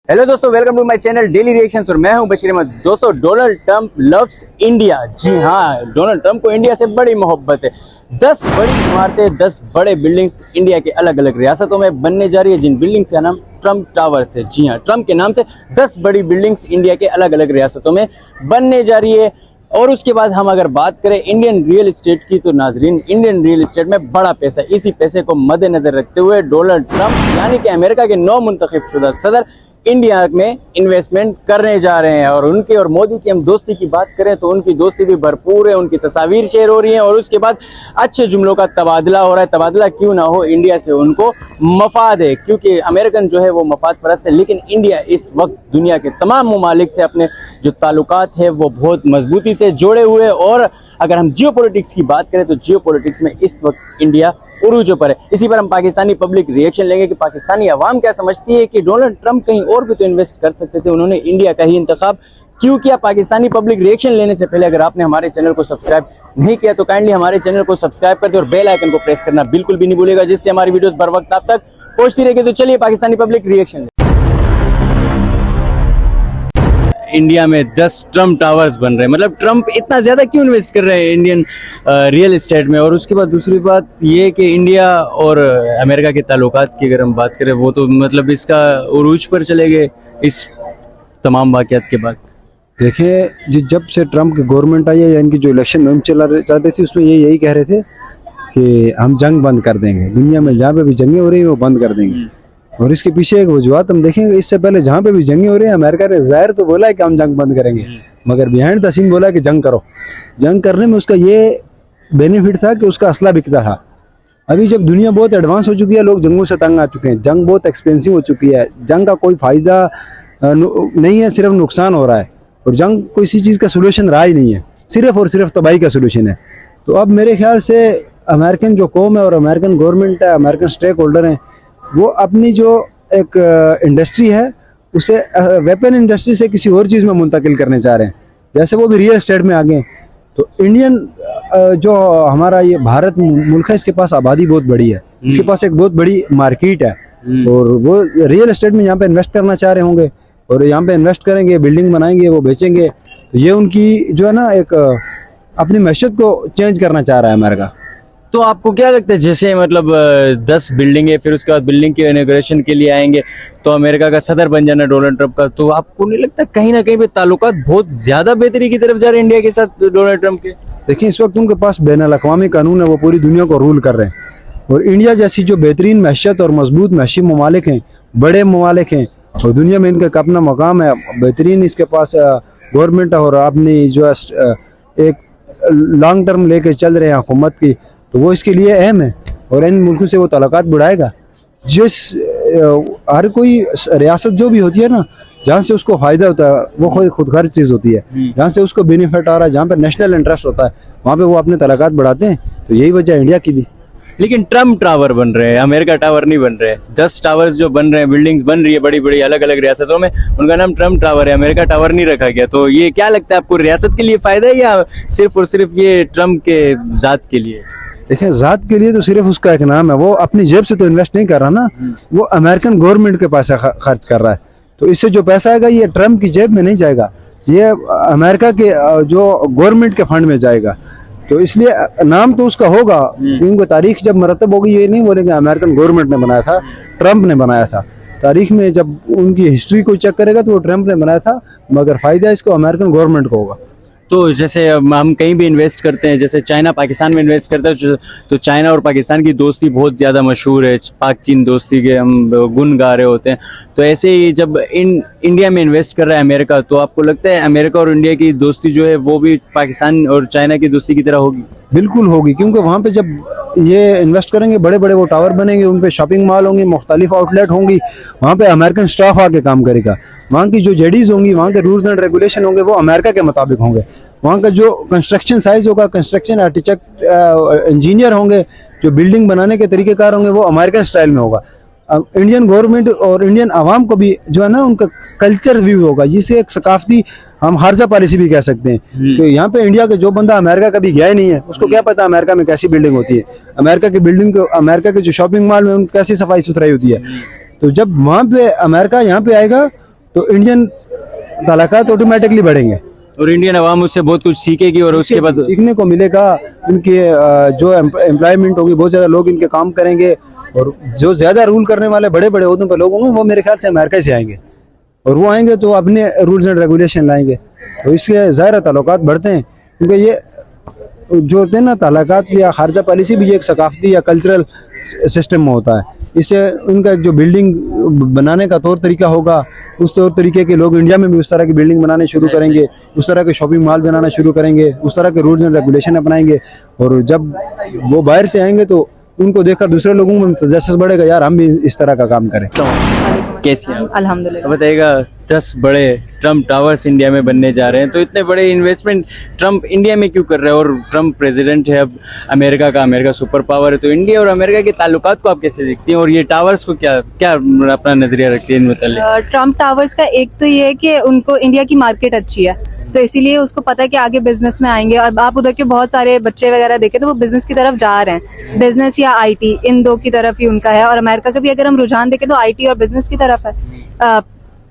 Hello दोस्तों, welcome to my channel daily reactions और मैं हूं बशीर अहमद। दोस्तों, डोनाल्ड ट्रंप लव्स इंडिया। जी हां, डोनाल्ड ट्रंप को इंडिया से बड़ी मोहब्बत है। 10 बड़ी इमारतें, 10 बड़े बिल्डिंग्स इंडिया के अलग अलग रियासतों में बनने जा रही है, जिन बिल्डिंग्स का नाम ट्रंप टावर्स है। जी हां, ट्रंप के नाम से 10 बड़ी बिल्डिंग्स इंडिया के अलग अलग रियासतों में बनने जा रही है। और उसके बाद हम अगर बात करें इंडियन रियल एस्टेट की, तो नाजरीन, इंडियन रियल एस्टेट में बड़ा पैसा, इसी पैसे को मद्देनजर रखते हुए डोनाल्ड ट्रंप यानी कि अमेरिका के नौ मुंतखब शुदा सदर इंडिया में इन्वेस्टमेंट करने जा रहे हैं। और उनकी और मोदी की हम दोस्ती की बात करें तो उनकी दोस्ती भी भरपूर है, उनकी तस्वीर शेयर हो रही है और उसके बाद अच्छे जुमलों का तबादला हो रहा है। तबादला क्यों ना हो, इंडिया से उनको मफाद है, क्योंकि अमेरिकन जो है वो मफाद परस्त है, लेकिन इंडिया इस वक्त दुनिया के तमाम ममालिक से अपने जो ताल्लुकात है वो बहुत मजबूती से जोड़े हुए। और अगर हम जियोपॉलिटिक्स की बात करें तो जियोपॉलिटिक्स में इस वक्त इंडिया उरूजों पर है। इसी पर हम पाकिस्तानी पब्लिक रिएक्शन लेंगे कि पाकिस्तानी अवाम क्या समझती है कि डोनाल्ड ट्रंप कहीं और भी तो इन्वेस्ट कर सकते थे, उन्होंने इंडिया का ही इंतखाब क्यों किया। पाकिस्तानी पब्लिक रिएक्शन लेने से पहले अगर आपने हमारे चैनल को सब्सक्राइब नहीं किया तो काइंडली हमारे चैनल को सब्सक्राइब कर दे और बेल आइकन को प्रेस करना बिल्कुल भी नहीं भूलेगा, जिससे हमारी वीडियोस बर वक्त आप तक पहुंचती रहेगी। तो चलिए पाकिस्तानी पब्लिक रिएक्शन। इंडिया में 10 ट्रंप टावर्स बन रहे हैं, मतलब ट्रंप इतना ज्यादा क्यों इन्वेस्ट कर रहे हैं इंडियन रियल एस्टेट में। और उसके बाद दूसरी बात ये कि इंडिया और अमेरिका के ताल्लुकात की अगर हम बात करें वो तो मतलब इसका उरूज पर चले गए इस तमाम वाक़यात के बाद। देखिए जी, जब से ट्रंप की गवर्नमेंट आई है या इनकी जो इलेक्शन मुहिम चल रही थी उसमें ये यही कह रहे थे कि हम जंग बंद कर देंगे, दुनिया में जहाँ पे भी जंगें हो रही हैं वो बंद कर देंगे। और इसके पीछे एक वजूहत हम देखेंगे, इससे पहले जहाँ पे भी जंगें हो रही हैं अमेरिका ने जाहिर तो बोला है कि हम जंग बंद करेंगे, मगर बिहाइंड द सीन बोला कि जंग करो। जंग करने में उसका ये बेनिफिट था कि उसका असला बिकता था। अभी जब दुनिया बहुत एडवांस हो चुकी है, लोग जंगों से तंग आ चुके हैं, जंग बहुत एक्सपेंसिव हो चुकी है, जंग का कोई फ़ायदा नहीं है, सिर्फ नुकसान हो रहा है। और जंग किसी चीज़ का सोल्यूशन रहा ही नहीं है, सिर्फ और सिर्फ तबाही का सोल्यूशन है। तो अब मेरे ख्याल से अमेरिकन जो कौम है और अमेरिकन गवर्नमेंट है, अमेरिकन स्टेक होल्डर हैं, वो अपनी जो एक इंडस्ट्री है उसे वेपन इंडस्ट्री से किसी और चीज़ में मुंतकिल करने चाह रहे हैं। जैसे वो भी रियल एस्टेट में आ गए। तो इंडियन जो हमारा ये भारत मुल्क है, इसके पास आबादी बहुत बड़ी है, इसके पास एक बहुत बड़ी मार्केट है और वो रियल एस्टेट में यहाँ पे इन्वेस्ट करना चाह रहे होंगे और यहाँ पे इन्वेस्ट करेंगे, बिल्डिंग बनाएंगे, वो बेचेंगे। तो ये उनकी जो है ना एक अपनी मैशत को चेंज करना चाह रहा है अमेरिका। तो आपको क्या लगता है, जैसे मतलब 10 बिल्डिंग है, फिर उसके बाद बिल्डिंग के इनॉग्रेशन के लिए आएंगे तो अमेरिका का सदर बन जाना डोनाल्ड ट्रंप का, तो आपको नहीं लगता कहीं ना कहीं पे ताल्लुकात बहुत ज्यादा बेहतरी की तरफ जा रहे हैं इंडिया के साथ डोनाल्ड ट्रंप के? देखिए, इस वक्त उनके पास बैनुल-अक़वामी कानून है, वो पूरी दुनिया को रूल कर रहे हैं। और इंडिया जैसी जो बेहतरीन मैशत और मजबूत मैशी ममालिक हैं, बड़े ममालिक हैं और दुनिया में इनका अपना मकाम है, बेहतरीन इसके पास गवर्नमेंट और अपनी जो एक लॉन्ग टर्म लेके चल रहे हैं हुकूमत की, तो वो इसके लिए अहम है और इन मुल्कों से वो ताल्लुकात बढ़ाएगा। जिस हर कोई रियासत जो भी होती है ना, जहाँ से उसको फ़ायदा होता है वो खुद खर्च चीज़ होती है, जहाँ से उसको बेनिफिट आ रहा है, जहाँ पे नेशनल इंटरेस्ट होता है, वहाँ पे वो अपने ताल्लुकात बढ़ाते हैं। तो यही वजह है इंडिया की भी। लेकिन ट्रंप टावर बन रहे हैं, अमेरिका टावर नहीं बन रहे। 10 टावर्स जो बन रहे हैं, बिल्डिंग्स बन रही है बड़ी बड़ी अलग अलग रियासतों में, उनका नाम ट्रंप टावर है, अमेरिका टावर नहीं रखा गया। तो ये क्या लगता है आपको, रियासत के लिए फायदा है या सिर्फ और सिर्फ ये ट्रंप के जात के लिए? देखिए, जात के लिए तो सिर्फ उसका एक नाम है, वो अपनी जेब से तो इन्वेस्ट नहीं कर रहा ना, वो अमेरिकन गवर्नमेंट के पैसा खर्च कर रहा है। तो इससे जो पैसा आएगा ये ट्रंप की जेब में नहीं जाएगा, ये अमेरिका के जो गवर्नमेंट के फंड में जाएगा। तो इसलिए नाम तो उसका होगा, क्योंकि तारीख जब मरतब होगी ये नहीं बोलेंगे अमेरिकन गवर्नमेंट ने बनाया था, ट्रंप ने बनाया था। तारीख में जब उनकी हिस्ट्री को चेक करेगा तो वो ट्रंप ने बनाया था, मगर फायदा इसको अमेरिकन गवर्नमेंट को होगा। तो जैसे हम कहीं भी इन्वेस्ट करते हैं, जैसे चाइना पाकिस्तान में इन्वेस्ट करता है, तो चाइना और पाकिस्तान की दोस्ती बहुत ज़्यादा मशहूर है, पाक चीन दोस्ती के हम गुण गा रहे होते हैं। तो ऐसे ही जब इंडिया में इन्वेस्ट कर रहा है अमेरिका, तो आपको लगता है अमेरिका और इंडिया की दोस्ती जो है वो भी पाकिस्तान और चाइना की दोस्ती की तरह होगी? बिल्कुल होगी, क्योंकि वहाँ पे जब ये इन्वेस्ट करेंगे बड़े बड़े वो टावर बनेंगे, उन पे शॉपिंग मॉल होंगी, मुख्तलिफ आउटलेट होंगी, वहाँ पे अमेरिकन स्टाफ आके काम करेगा, वहाँ की जो जेडीज होंगी, वहाँ के रूल्स एंड रेगुलेशन होंगे वो अमेरिका के मुताबिक होंगे, वहाँ का जो कंस्ट्रक्शन साइज होगा, कंस्ट्रक्शन आर्किटेक्ट इंजीनियर होंगे, जो बिल्डिंग बनाने के तरीक़ेकार होंगे वो अमेरिकन स्टाइल में होगा। इंडियन गवर्नमेंट और इंडियन आवाम को भी जो है ना उनका कल्चर व्यू होगा, जिसे एक सकाफती हम खारजा पॉलिसी भी कह सकते हैं। तो यहाँ पे इंडिया के जो बंदा अमेरिका कभी गया ही नहीं है उसको क्या पता अमेरिका में कैसी बिल्डिंग होती है, अमेरिका की बिल्डिंग को, अमेरिका के जो शॉपिंग मॉल में कैसी सफाई सुथराई होती है। तो जब वहाँ पे अमेरिका यहाँ पे आएगा तो इंडियन ताल्लुकात ऑटोमेटिकली बढ़ेंगे और इंडियन अवाम उससे बहुत कुछ सीखेगी और उसके बाद सीखने को मिलेगा। इनके जो एम्प्लॉयमेंट होगी, बहुत ज़्यादा लोग इनके काम करेंगे, और जो ज़्यादा रूल करने वाले बड़े बड़े ओहदों पर लोग होंगे वो मेरे ख्याल से अमेरिका से आएंगे, और वो आएंगे तो अपने रूल्स एंड रेगुलेशन लाएंगे, तो इसके ज़ाहिर ताल्लुकात बढ़ते हैं। क्योंकि ये जो होते हैं ना ताल्लुकात या खारजा पॉलिसी भी एक सकाफती या कल्चरल सिस्टम में होता है। इससे उनका एक जो बिल्डिंग बनाने का तौर तरीका होगा, उस तौर तरीके के लोग इंडिया में भी उस तरह की बिल्डिंग बनाने शुरू करेंगे, उस तरह के शॉपिंग मॉल बनाना शुरू करेंगे, उस तरह के रूल्स एंड रेगुलेशन अपनाएंगे, और जब वो बाहर से आएंगे तो उनको देखकर दूसरे लोगों में तजस्सुस बढ़ेगा, यार हम भी इस तरह का काम करें। कैसे हैं आप? अल्हम्दुलिल्लाह। बताइएगा 10 बड़े ट्रम्प टावर्स इंडिया में बनने जा रहे हैं, तो इतने बड़े इन्वेस्टमेंट ट्रम्प इंडिया में क्यों कर रहे हैं? और ट्रम्प प्रेसिडेंट है अब अमेरिका का, अमेरिका सुपर पावर है, तो इंडिया और अमेरिका के ताल्लुकात को आप कैसे देखती हैं? और ये टावर्स को क्या क्या अपना नजरिया रखती है इन मुताल्लिक? ट्रम्प टावर्स का एक तो ये है कि उनको इंडिया की मार्केट अच्छी है, तो इसीलिए उसको पता है कि आगे बिजनेस में आएंगे। और आप उधर के बहुत सारे बच्चे वगैरह देखें तो वो बिजनेस की तरफ जा रहे हैं, बिजनेस या आईटी, इन दो की तरफ ही उनका है। और अमेरिका का भी अगर हम रुझान देखें तो आईटी और बिजनेस की तरफ है।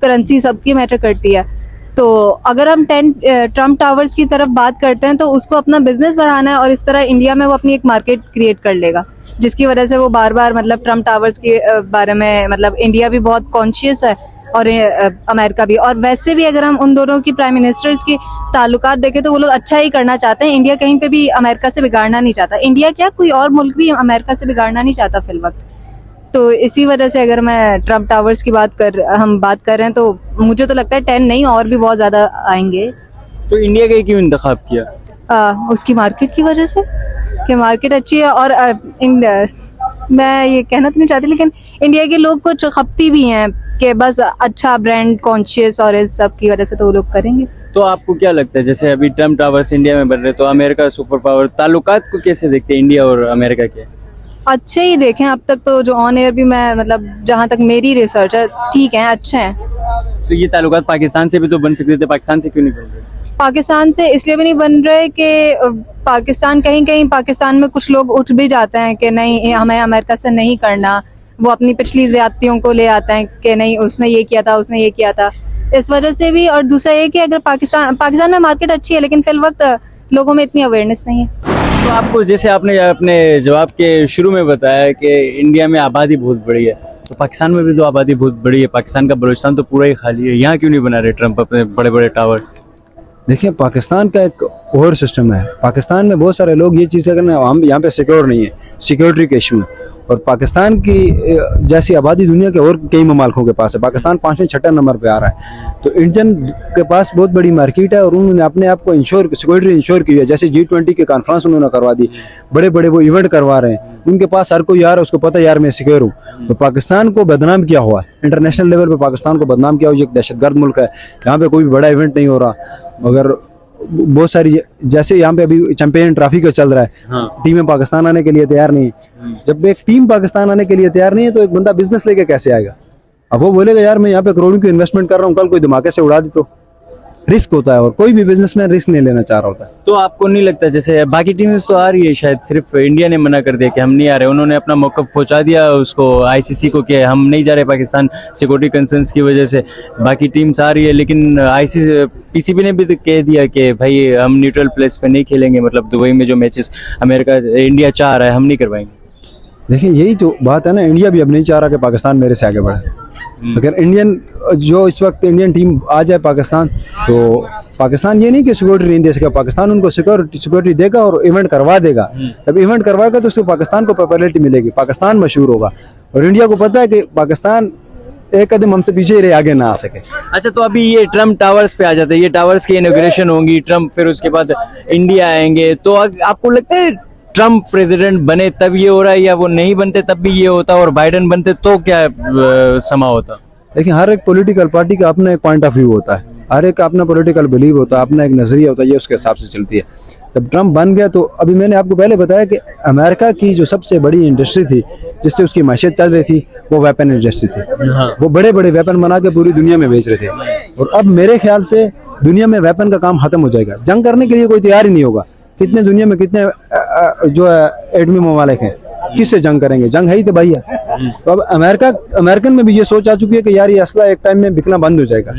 करेंसी सबकी मैटर करती है। तो अगर हम ट्रम्प टावर्स की तरफ बात करते हैं तो उसको अपना बिजनेस बढ़ाना है, और इस तरह इंडिया में वो अपनी एक मार्केट क्रिएट कर लेगा, जिसकी वजह से वो बार बार मतलब ट्रम्प टावर्स के बारे में मतलब इंडिया भी बहुत कॉन्शियस है और अमेरिका भी। और वैसे भी अगर हम उन दोनों की प्राइम मिनिस्टर्स की ताल्लुकात देखें तो वो लोग अच्छा ही करना चाहते हैं। इंडिया कहीं पे भी अमेरिका से बिगाड़ना नहीं चाहता। इंडिया क्या, कोई और मुल्क भी अमेरिका से बिगाड़ना नहीं चाहता फिल वक्त। तो इसी वजह से अगर मैं ट्रम्प टावर्स की हम बात कर रहे हैं तो मुझे तो लगता है 10 नहीं और भी बहुत ज़्यादा आएंगे। तो इंडिया का क्यों इंतखाब किया? उसकी मार्केट की वजह से, कि मार्केट अच्छी है। और मैं ये कहना तो नहीं चाहती, लेकिन इंडिया के लोग कुछ खपती भी हैं कि बस अच्छा ब्रांड कॉन्शियस, और इस सब की वजह से तो वो लोग करेंगे। तो आपको क्या लगता है, जैसे अभी ट्रम्प टावर्स इंडिया में बन रहे, तो अमेरिका सुपर पावर, ताल्लुकात को कैसे देखते हैं इंडिया और अमेरिका के? अच्छे ही देखें अब तक तो, जो ऑन एयर भी मैं मतलब जहाँ तक मेरी रिसर्च है ठीक है, अच्छे हैं। तो ये ताल्लुकात पाकिस्तान से भी तो बन सकते थे, पाकिस्तान से क्यों नहीं बन रहे? पाकिस्तान से इसलिए भी नहीं बन रहे कि पाकिस्तान कहीं कहीं पाकिस्तान में कुछ लोग उठ भी जाते हैं कि नहीं हमें अमेरिका से नहीं करना। वो अपनी पिछली ज्यादतियों को ले आते हैं कि नहीं उसने ये किया था, उसने ये किया था, इस वजह से भी। और दूसरा ये कि अगर पाकिस्तान में मार्केट अच्छी है लेकिन फिल वक्त लोगों में इतनी अवेयरनेस नहीं है। तो आपको, जैसे आपने अपने जवाब के शुरू में बताया कि इंडिया में आबादी बहुत बड़ी है, तो पाकिस्तान में भी तो आबादी बहुत बड़ी है। पाकिस्तान का बलूचिस्तान तो पूरा ही खाली है, यहाँ क्यों नहीं बना रहे ट्रम्प अपने बड़े बड़े टावर्स? देखिए पाकिस्तान का एक और सिस्टम है। पाकिस्तान में बहुत सारे लोग ये चीज़ करना, हम यहाँ पे सिक्योर नहीं है, सिक्योरिटी के इशू है। और पाकिस्तान की जैसी आबादी दुनिया के और कई ममालिकों के पास है। पाकिस्तान 5वें 6ठे नंबर पे आ रहा है। तो इंडियन के पास बहुत बड़ी मार्केट है, और उन्होंने अपने आप को सिक्योरिटी इंश्योर की है। जैसे G20 की कॉन्फ्रेंस उन्होंने करवा दी, बड़े बड़े वो इवेंट करवा रहे हैं। उनके पास हर कोई यार उसको पता है यार मैं सिक्योर हूँ। तो पाकिस्तान को बदनाम किया हुआ है, इंटरनेशनल लेवल पे पाकिस्तान को बदनाम किया हुआ। ये एक दहशतगर्द मुल्क है, यहाँ पे कोई भी बड़ा इवेंट नहीं हो रहा। मगर बहुत सारी, जैसे यहाँ पे अभी चैंपियन ट्रॉफी का चल रहा है, हाँ। टीमें पाकिस्तान आने के लिए तैयार नहीं है। जब एक टीम पाकिस्तान आने के लिए तैयार नहीं है तो एक बंदा बिजनेस लेके कैसे आएगा? अब वो बोलेगा यार मैं यहाँ पे करोड़ों की इन्वेस्टमेंट कर रहा हूँ, कल कोई धमाके से उड़ा दी तो रिस्क होता है, और कोई भी बिजनेसमैन रिस्क नहीं लेना चाह रहा होता है। तो आपको नहीं लगता, जैसे बाकी टीमें तो आ रही है, शायद सिर्फ इंडिया ने मना कर दिया कि हम नहीं आ रहे, उन्होंने अपना मौक़िफ़ पहुंचा दिया उसको ICC को कि हम नहीं जा रहे पाकिस्तान सिक्योरिटी कंसर्न्स की वजह से। बाकी टीम्स आ रही है, लेकिन PCB ने भी तो कह दिया कि भाई हम न्यूट्रल प्लेस पे नहीं खेलेंगे, मतलब दुबई में जो मैचेस इंडिया चाह रहा है हम नहीं करवाएंगे। देखिए यही तो बात है ना, इंडिया भी अब नहीं चाह रहा कि पाकिस्तान मेरे से आगे बढ़े। अगर इंडियन जो इस वक्त इंडियन टीम आ जाए पाकिस्तान, तो पाकिस्तान ये नहीं कि सिक्योरिटी नहीं दे सकेगा, पाकिस्तान उनको सिक्योरिटी देगा और इवेंट करवा देगा। जब इवेंट करवाएगा तो उससे पाकिस्तान को पॉपुलैरिटी मिलेगी, पाकिस्तान मशहूर होगा। और इंडिया को पता है कि पाकिस्तान एक कदम हमसे पीछे ही रहे, आगे ना आ सके। अच्छा, तो अभी ये ट्रम्प टावर्स पे आ जाते हैं, ये टावर्स की इनॉग्रेशन होंगी, ट्रम्प फिर उसके बाद इंडिया आएंगे, तो आपको लगता है ट्रम्प प्रेसिडेंट बने तब ये हो रहा है, या वो नहीं बनते तब भी ये होता, और बाइडेन बनते तो क्या समा होता? देखिए हर एक पॉलिटिकल पार्टी का अपना एक पॉइंट ऑफ व्यू होता है, हर एक का अपना पॉलिटिकल बिलीव होता है, अपना एक नजरिया होता है, ये उसके हिसाब से चलती है। जब ट्रम्प बन गया तो अभी मैंने आपको पहले बताया कि अमेरिका की जो सबसे बड़ी इंडस्ट्री थी जिससे उसकी मैशियत चल रही थी वो वेपन इंडस्ट्री थी। वो बड़े बड़े वेपन बना के पूरी दुनिया में बेच रहे थे। और अब मेरे ख्याल से दुनिया में वेपन का काम खत्म हो जाएगा, जंग करने के लिए कोई तैयार ही नहीं होगा। कितने दुनिया में कितने जो एटमी ममालिक हैं, किससे जंग करेंगे? जंग है ही तो भैया। तो अब अमेरिकन में भी ये सोच आ चुकी है कि यार ये असला एक टाइम में बिकना बंद हो जाएगा,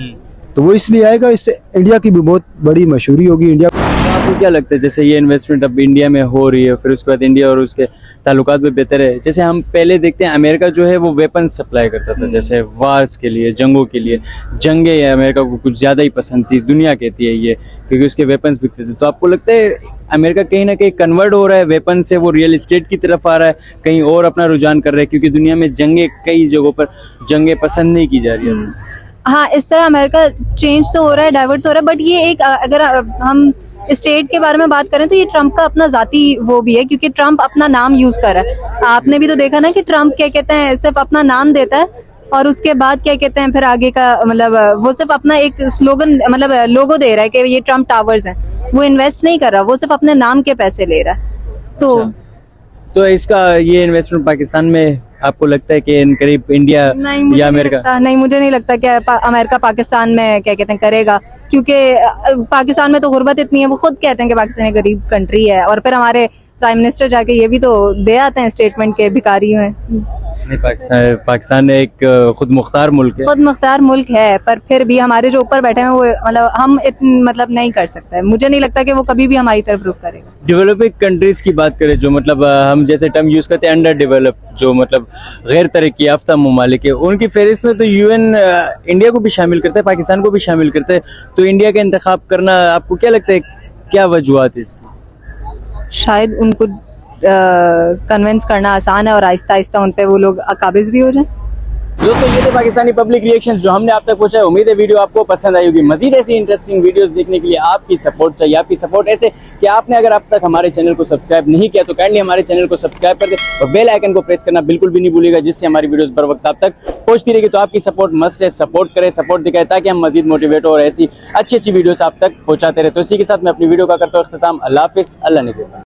तो वो इसलिए आएगा, इससे इंडिया की भी बहुत बड़ी मशहूरी होगी। इंडिया आपको क्या लगता है जैसे ये इन्वेस्टमेंट अब इंडिया में हो रही है, फिर उसके बाद इंडिया और उसके ताल्लुकात में बेहतर है? जैसे हम पहले देखते हैं अमेरिका जो है वो वेपन सप्लाई करता था, जैसे वार्स के लिए, जंगों के लिए। जंगें अमेरिका को कुछ ज़्यादा ही पसंद थी, दुनिया कहती है ये, क्योंकि उसके वेपन्स बिकते थे। तो आपको लगता है अमेरिका कहीं ना कहीं कन्वर्ट हो रहा है वेपन से, वो रियल एस्टेट की तरफ आ रहा है, कहीं और अपना रुझान कर रहा है, क्योंकि दुनिया में जंगें, कई जगहों पर जंगें पसंद नहीं की जा रही है? हाँ, इस तरह अमेरिका चेंज तो हो रहा है, डाइवर्ट तो हो रहा है, बट ये एक अगर हम स्टेट के बारे में बात करें तो ये ट्रम्प का अपना जाती वो भी है, क्योंकि ट्रम्प अपना नाम यूज कर रहा है। आपने भी तो देखा ना कि ट्रम्प क्या कहते हैं, सिर्फ अपना नाम देता है और उसके बाद क्या कहते हैं फिर आगे का, मतलब वो सिर्फ अपना एक स्लोगन, मतलब लोगो दे रहा है कि ये ट्रम्प टावर्स हैं। वो इन्वेस्ट नहीं कर रहा, वो सिर्फ अपने नाम के पैसे ले रहा है। तो इसका ये इन्वेस्टमेंट पाकिस्तान में आपको लगता है कि इन करीब इंडिया या अमेरिका? नहीं, मुझे नहीं लगता कि अमेरिका पाकिस्तान में क्या कहते हैं करेगा, क्योंकि पाकिस्तान में तो गुर्बत इतनी है, वो खुद कहते हैं कि पाकिस्तान एक गरीब कंट्री है, और फिर हमारे प्राइम मिनिस्टर जाके ये भी तो दे आते हैं स्टेटमेंट के भिखारी हैं। नहीं, पाकिस्तान एक खुद मुख्तार मुल्क है, खुद मुख्तार मुल्क है, पर फिर भी हमारे जो ऊपर बैठे हैं वो मतलब हम मतलब नहीं कर सकते। मुझे नहीं लगता कि वो कभी भी हमारी तरफ रुख करेगा। डेवलपिंग कंट्रीज की बात करें, जो मतलब हम जैसे टर्म यूज करते हैं अंडर डेवलप, जो मतलब गैर तरक्की याफ्ता ममालिक है, उनकी फहरिस्त में तो यूएन इंडिया को भी शामिल करता है, पाकिस्तान को भी शामिल करता है। तो इंडिया का इंतखाब करना आपको क्या लगता है, क्या वजूहत है इसकी? शायद उनको कन्विंस करना आसान है और आहिस्ता आहिस्ता उन पे वो लोग काबिज भी हो जाएं। दोस्तों ये थे पाकिस्तानी पब्लिक रिएक्शंस जो हमने आप तक पहुंचाए। उम्मीद है वीडियो आपको पसंद आई होगी। मजीद ऐसी इंटरेस्टिंग वीडियोस देखने के लिए आपकी सपोर्ट चाहिए। आपकी सपोर्ट ऐसे कि आपने अगर अब तक हमारे चैनल को सब्सक्राइब नहीं किया तो काइंडली हमारे चैनल को सब्सक्राइब कर दे और बेल आइकन को प्रेस करना बिल्कुल भी नहीं भूलिएगा, जिससे हमारी वीडियोस बर वक्त आप तक पहुंचती रहेगी। तो आपकी सपोर्ट मस्ट है, सपोर्ट करें, सपोर्ट दिखाए, ताकि हम मजीद मोटिवेट हो और ऐसी अच्छी अच्छी वीडियोस आप तक पहुंचाते रहे। तो इसी के साथ मैं अपनी वीडियो का करता हूँ अख्तिताम। अल्लाह हाफिज़, अल्लाह निगहबान।